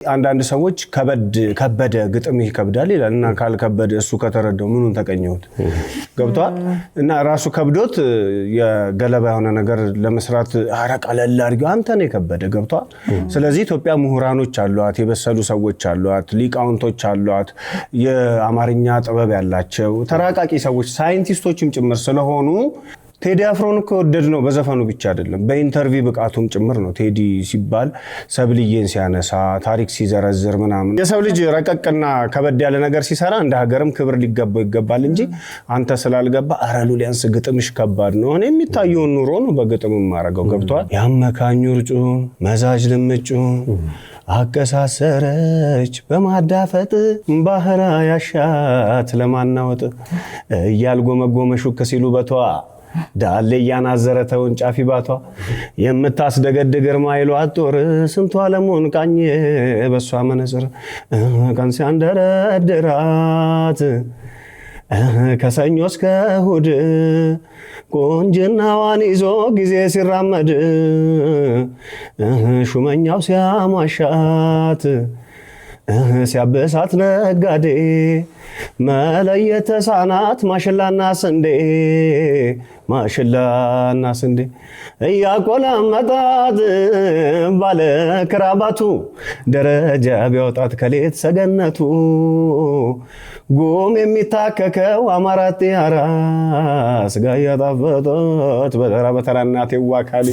አንዳንድ ሰዎች ከበደ ግጥም ይከብዳል ይላልና ካልከበደ እሱ ከተረዳው ምኑን ተቀኘውት ገብቷል እና ራሱ ከብዶት የገለባ የሆነ ነገር ለመስራት አረቀለል አድርጎ አንተ ነው የከበደ ገብቷል። ስለዚህ ኢትዮጵያ ምሁራኖች አሏት፣ የበሰሉ ሰዎች አሏት፣ ሊቃውንቶች አሏት፣ የአማርኛ ጥበብ ያላቸው ተራቃቂ ሰዎች ሳይንቲስቶችም ጭምር ስለሆኑ ቴዲ አፍሮን እኮ ወደድ ነው በዘፈኑ ብቻ አይደለም በኢንተርቪው ብቃቱም ጭምር ነው። ቴዲ ሲባል ሰብልዬን ሲያነሳ ታሪክ ሲዘረዝር ምናምን የሰው ልጅ ረቀቅና ከበድ ያለ ነገር ሲሰራ እንደ ሀገርም ክብር ሊገባው ይገባል እንጂ አንተ ስላልገባ አረሉ ሊያንስ ግጥምሽ ከባድ ነው እኔ የሚታየውን ኑሮ ነው በግጥም ማረጋው ገብቷል። ያመካኙ ርጩ መዛጅ ልምጩ አቀሳሰረች በማዳፈጥ ባህራ ያሻት ለማናወጥ እያልጎመጎመ ሹክ ሲሉ በቷ ዳሌ ያናዘረተውን ጫፊ ባቷ የምታስደገድግ ግርማ ይሏት ጦር ስንቱ ዓለሙን ቃኝ በሷ መነጽር ቀን ሲያንደረድራት ከሰኞ እስከ እሑድ ቆንጅናዋን ይዞ ጊዜ ሲራመድ ሹመኛው ሲያሟሻት ሲያበሳት ነጋዴ መለየት ተሳናት ማሽላና ስንዴ እያቆላመጣት ባለ ክራባቱ ደረጃ ቢያወጣት ከሌት ሰገነቱ ጉም የሚታከከው አማራት ያራ ስጋ ያጣፈጦት በተራ እናት ይዋካሊ